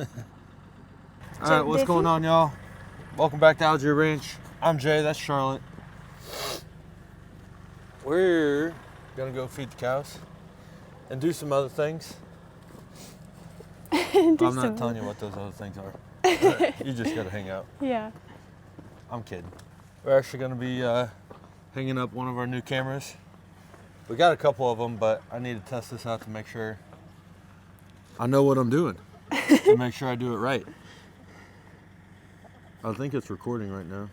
All right, what's going on, y'all? Welcome back to Algae Ranch. I'm Jay, that's Charlotte. We're gonna go feed the cows and do some other things. I'm not telling you what those other things are. You just gotta hang out. Yeah. I'm kidding. We're actually gonna be hanging up one of our new cameras. We got a couple of them, but I need to test this out to make sure I know what I'm doing. To make sure I do it right. I think it's recording right now.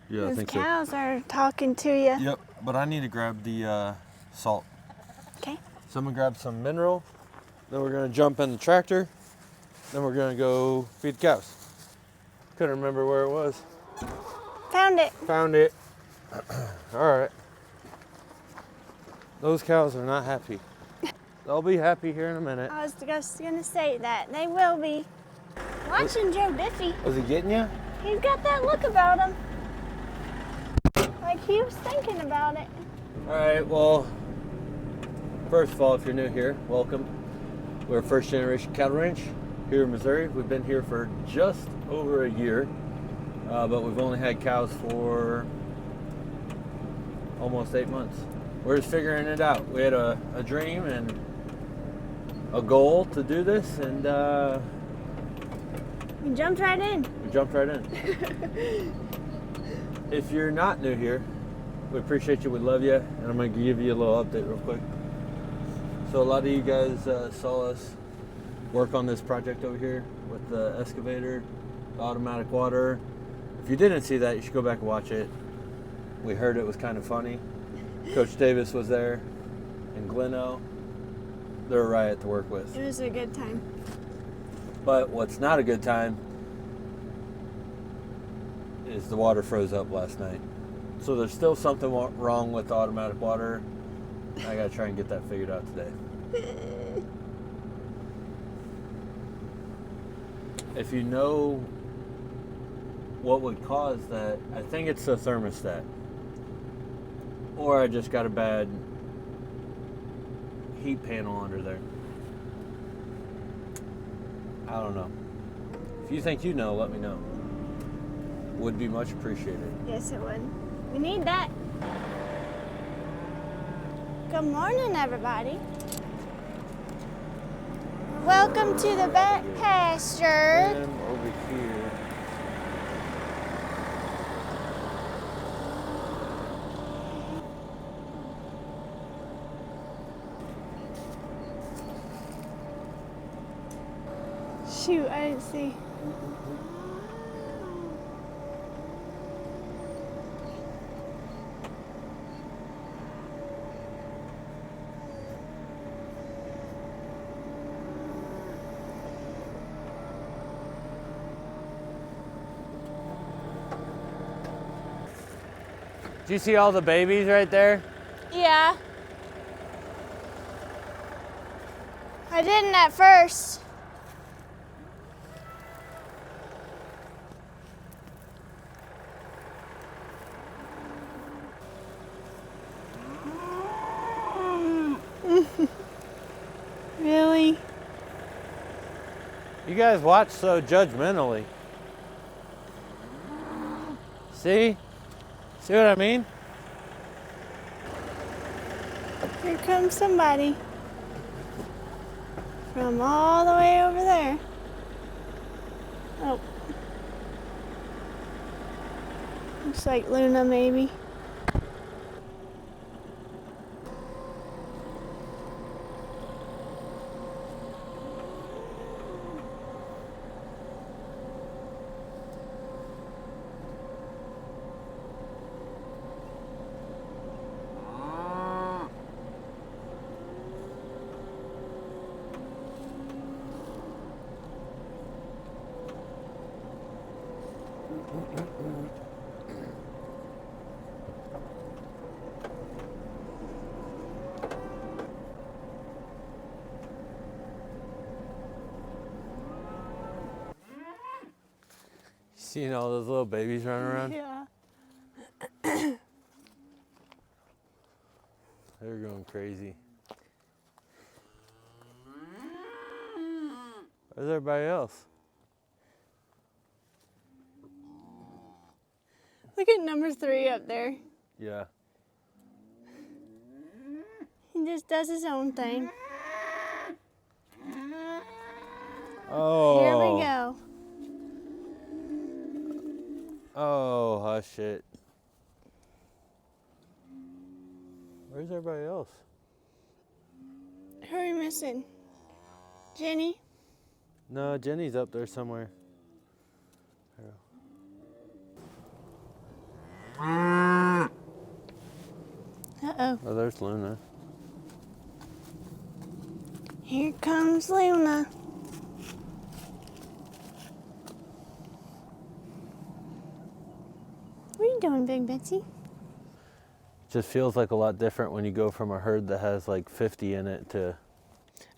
Yeah, I think so. Those cows are talking to you. Yep, but I need to grab the salt. Okay. So I'm gonna grab some mineral, then we're gonna jump in the tractor, then we're gonna go feed the cows. Couldn't remember where it was. Found it. Found it. All right. Those cows are not happy. They'll be happy here in a minute. I was just gonna say that. They will be. Watching Joe Diffie. Was he getting you? He's got that look about him. Like he was thinking about it. All right, well, first of all, if you're new here, welcome. We're a first generation cattle ranch here in Missouri. We've been here for just over a year, but we've only had cows for almost 8 months. We're just figuring it out. We had a dream and a goal to do this, and You jumped right in. we jumped right in. If you're not new here, we appreciate you, we love you, and I'm going to give you a little update real quick. So a lot of you guys saw us work on this project over here with the excavator, the automatic water. If you didn't see that, you should go back and watch it. We heard it was kind of funny. Coach Davis was there, and Gleno. They're a riot to work with. It was a good time. But what's not a good time is the water froze up last night. So there's still something wrong with the automatic water. I gotta try and get that figured out today. If you know what would cause that, I think it's the thermostat. Or I just got a bad heat panel under there. I don't know. If you think you know, let me know. Would be much appreciated. Yes, it would. We need that. Good morning, everybody. Welcome to the back pasture. And over here. Shoot, I didn't see. Do you see all the babies right there? Yeah. I didn't at first. Really? You guys watch so judgmentally. See? See what I mean? Here comes somebody. From all the way over there. Oh. Looks like Luna, maybe. Seeing all those little babies running around? Yeah. They're going crazy. Where's everybody else? Look at number 3 up there. Yeah. He just does his own thing. Oh. Here we go. Oh, hush it. Where's everybody else? Who are we missing? Jenny? No, Jenny's up there somewhere. Uh-oh. Oh, there's Luna. Here comes Luna. What are you doing, Big Betsy? Just feels like a lot different when you go from a herd that has like 50 in it to,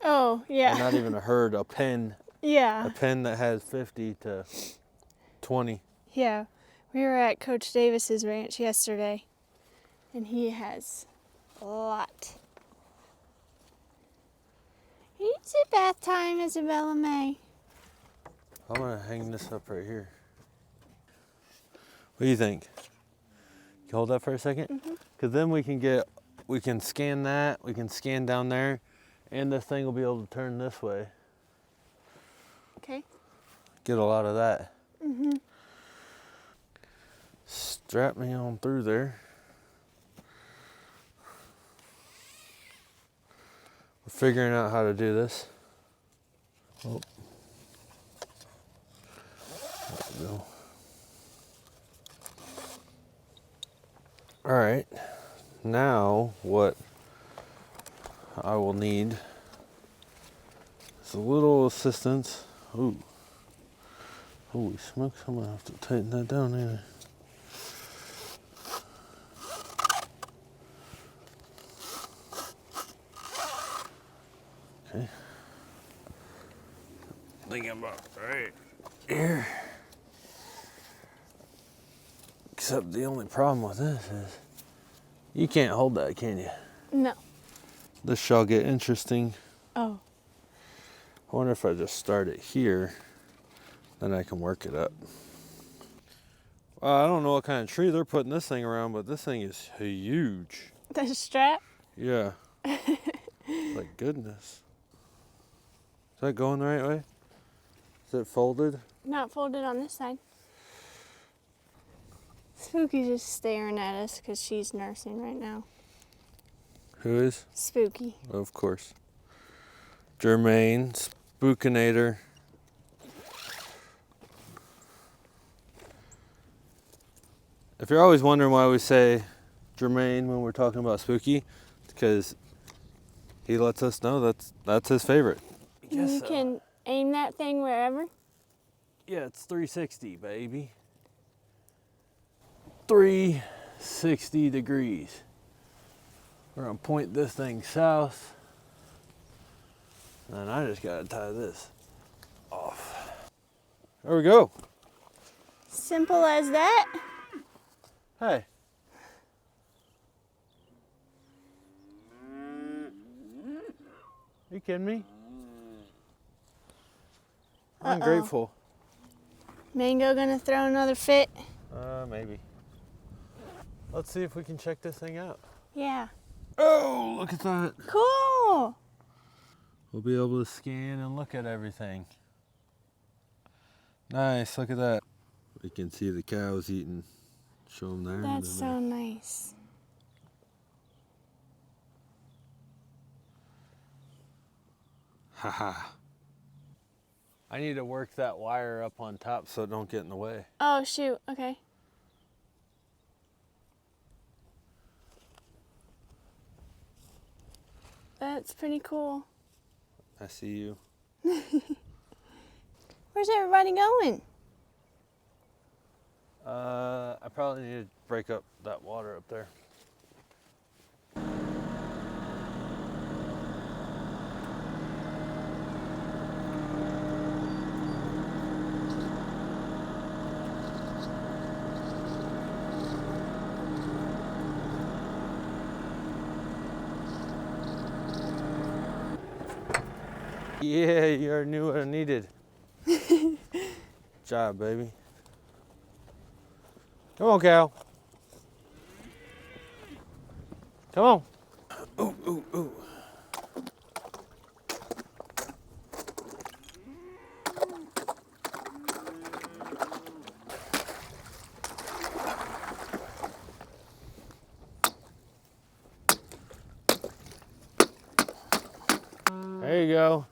Oh, yeah. or not even a herd, a pen. Yeah. A pen that has 50 to 20. Yeah. We were at Coach Davis's ranch yesterday, and he has a lot. It's a bath time, Isabella May. I'm gonna hang this up right here. What do you think? Can you hold that for a second? Because then we can scan that, we can scan down there, and this thing will be able to turn this way. Okay. Get a lot of that. Strap me on through there. We're figuring out how to do this. Oh. There we go. All right. Now what I will need is a little assistance. Ooh. Holy smokes, I'm gonna have to tighten that down anyway. Okay. Thinking about right here. Except the only problem with this is you can't hold that, can you? No. This shall get interesting. Oh. I wonder if I just start it here, then I can work it up. I don't know what kind of tree they're putting this thing around, but this thing is huge. The strap? Yeah. Like goodness. Is that going the right way? Is it folded? Not folded on this side. Spooky's just staring at us because she's nursing right now. Who is? Spooky. Of course. Jermaine, Spookinator. If you're always wondering why we say Jermaine when we're talking about Spooky, it's because he lets us know that's his favorite. You can aim that thing wherever? Yeah, it's 360, baby. 360 degrees. We're gonna point this thing south. And I just gotta tie this off. There we go. Simple as that. Hey. You kidding me? I'm grateful. Mango gonna throw another fit? Maybe. Let's see if we can check this thing out. Yeah. Oh, look at that. Cool. We'll be able to scan and look at everything. Nice, look at that. We can see the cows eating. Show them there. That's so nice. Haha. I need to work that wire up on top so it don't get in the way. Oh, shoot. Okay. That's pretty cool. I see you. Where's everybody going? I probably need to break up that water up there. Yeah, you already knew what I needed. Job, baby. Come on, cow. Come on. Ooh, ooh, ooh. There you go.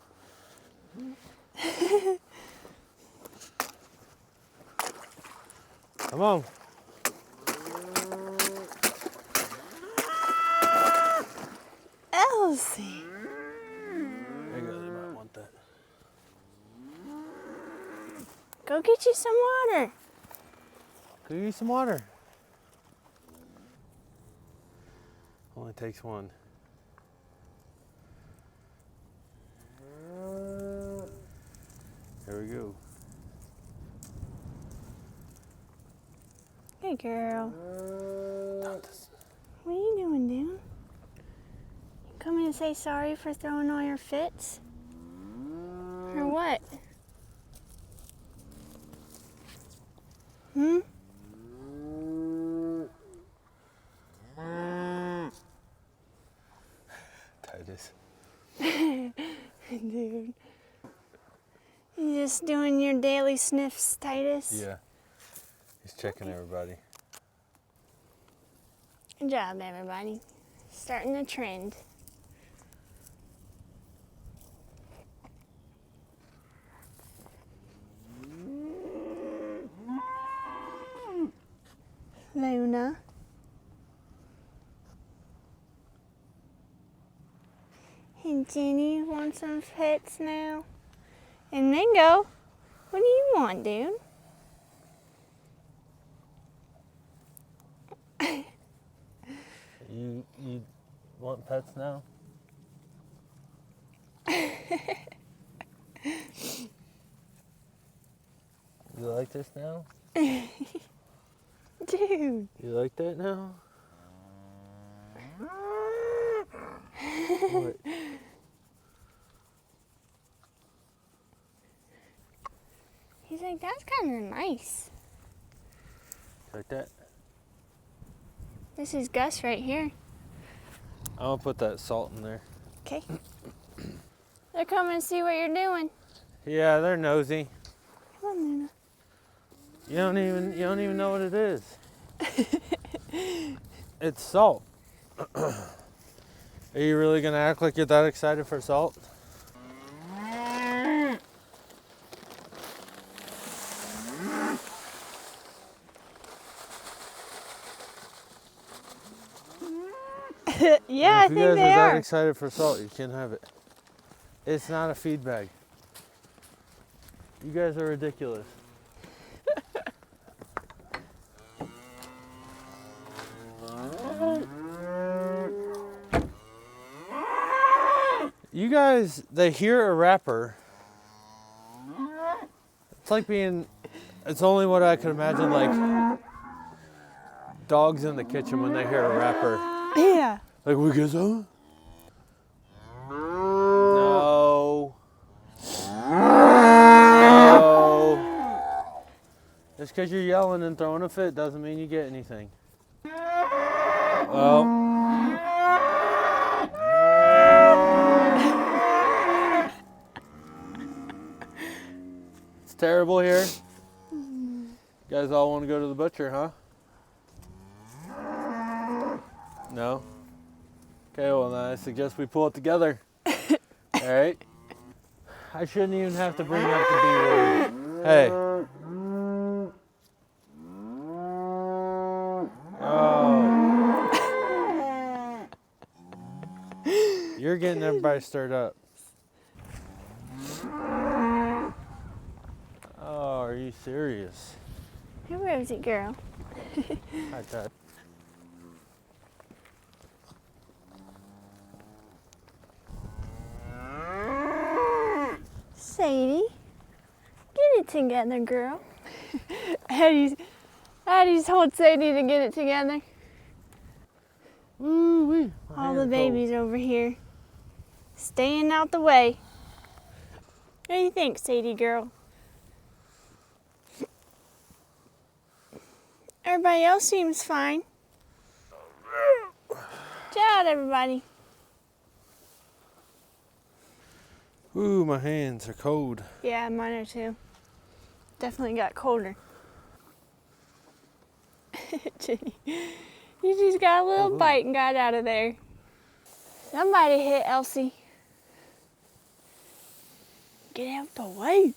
Come on. Elsie. There you go, they might want that. Go get you some water. Go get some water. Only takes one. There we go. Hey, girl. What are you doing, dude? You coming to say sorry for throwing all your fits? Or what? Hmm? Titus. Dude. You just doing your daily sniffs, Titus? Yeah. He's checking everybody. Good job, everybody. Starting a trend. Luna. And Jenny wants some pets now. And Mingo, what do you want, dude? You want pets now? You like this now? Dude. You like that now? What? He's like, that's kind of nice. Like that? This is Gus right here. I'm gonna put that salt in there. Okay. They're coming to see what you're doing. Yeah, they're nosy. Come on, Luna. You don't even know what it is. It's salt. Are you really gonna act like you're that excited for salt? Yeah, I If you think guys they are that are. excited for salt, you can have it. It's not a feed bag. You guys are ridiculous. You guys, they hear a rapper. It's like it's only what I could imagine, like dogs in the kitchen when they hear a rapper. Yeah. Like, we get some? No. No. Just because you're yelling and throwing a fit doesn't mean you get anything. Well. It's terrible here. You guys all want to go to the butcher, huh? No? Okay, well then I suggest we pull it together. Alright? I shouldn't even have to bring up the B word. Hey. Oh. You're getting everybody stirred up. Oh, are you serious? Hey, Rosie girl. Hi, Dad. Sadie, get it together, girl. Eddie's told Sadie to get it together. Woo-wee. My All hands the are babies over here, staying out the way. What do you think, Sadie girl? Everybody else seems fine. Good job, everybody. Ooh, my hands are cold. Yeah, mine are too. Definitely got colder. Jenny, you just got a little bite and got out of there. Somebody hit Elsie. Get out the way.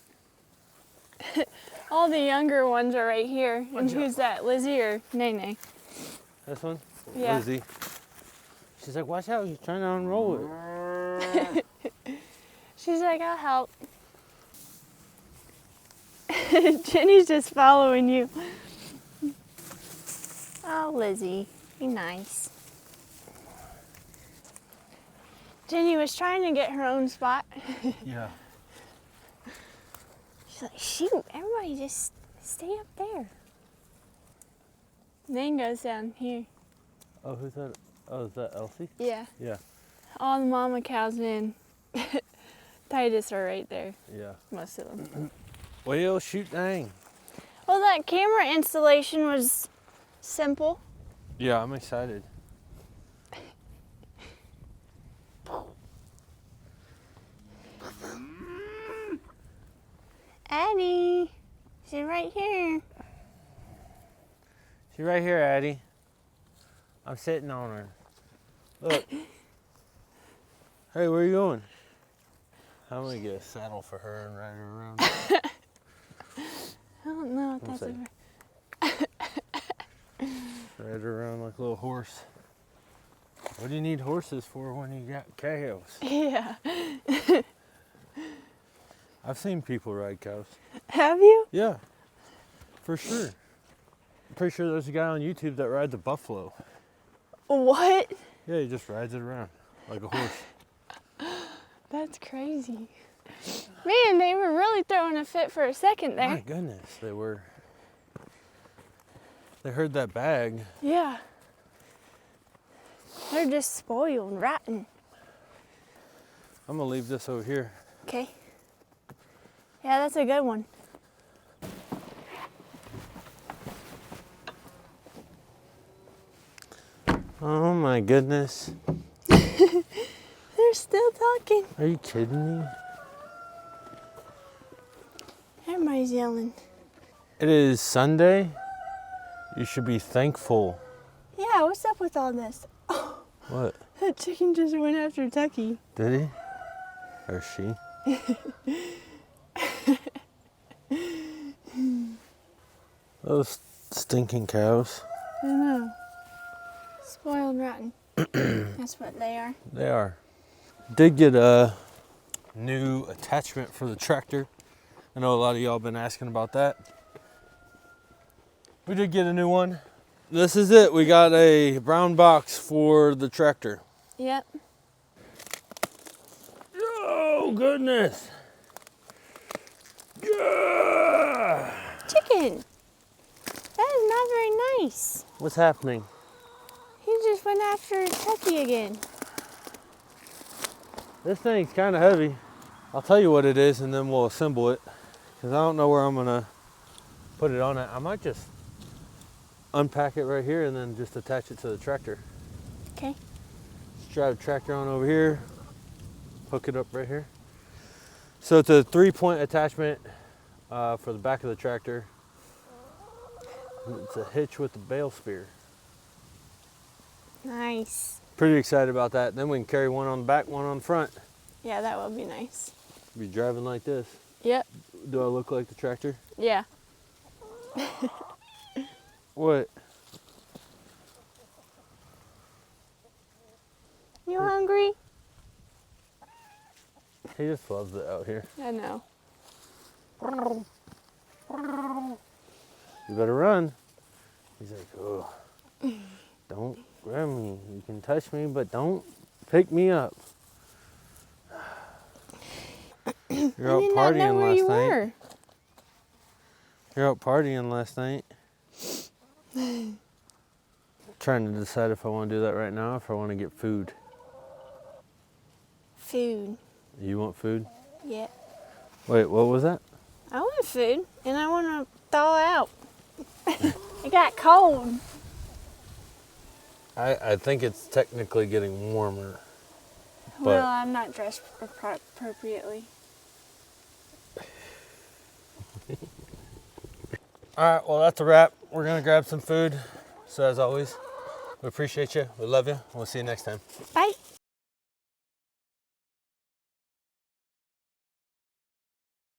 All the younger ones are right here. And who's that, Lizzie or Nene? This one? Yeah. Lizzie. She's like, watch out, he's trying to unroll it. She's like, I'll help. Jenny's just following you. Oh, Lizzie, be nice. Jenny was trying to get her own spot. Yeah. She's like, shoot, everybody just stay up there. Then goes down here. Oh, who's that? Oh, is that Elsie? Yeah. Yeah. All the mama cows in. Titus are right there, Yeah. most of them. Well, shoot, dang. Well, that camera installation was simple. Yeah, I'm excited. Addie, she's right here. She's right here, Addie. I'm sitting on her. Look. Hey, where are you going? I'm gonna get a saddle for her and ride her around. I don't know what that's about. Ride her around like a little horse. What do you need horses for when you got cows? Yeah. I've seen people ride cows. Have you? Yeah, for sure. I'm pretty sure there's a guy on YouTube that rides a buffalo. What? Yeah, he just rides it around like a horse. That's crazy. Man, they were really throwing a fit for a second there. My goodness, they were. They heard that bag. Yeah. They're just spoiled, rotten. I'm gonna leave this over here. Okay. Yeah, that's a good one. Oh my goodness. They're still talking. Are you kidding me? Everybody's yelling. It is Sunday. You should be thankful. Yeah, what's up with all this? What? That chicken just went after Tucky. Did he? Or she? Those stinking cows. I know. Spoiled rotten. That's what they are. They are. Did get a new attachment for the tractor. I know a lot of y'all been asking about that. We did get a new one. This is it. We got a brown box for the tractor. Yep. Oh, goodness. Yeah. Chicken. That is not very nice. What's happening? He just went after Tucky again. This thing's kind of heavy. I'll tell you what it is and then we'll assemble it. Because I don't know where I'm going to put it on it. I might just unpack it right here and then just attach it to the tractor. Okay. Just drive the tractor on over here. Hook it up right here. So it's a 3-point attachment for the back of the tractor. It's a hitch with the bale spear. Nice. Pretty excited about that. Then we can carry one on the back, one on the front. Yeah, that would be nice. Be driving like this. Yep. Do I look like the tractor? Yeah. What? You hungry? He just loves it out here. I know. You better run. He's like, oh, don't grab me. You can touch me, but don't pick me up. You're out partying last night. You're out partying last night. Trying to decide if I want to do that right now or if I want to get food. Food. You want food? Yeah. Wait, what was that? I want food, and I want to thaw out. It got cold. I think it's technically getting warmer. Well, I'm not dressed appropriately. All right, well, that's a wrap. We're going to grab some food. So as always, we appreciate you. We love you. We'll see you next time. Bye.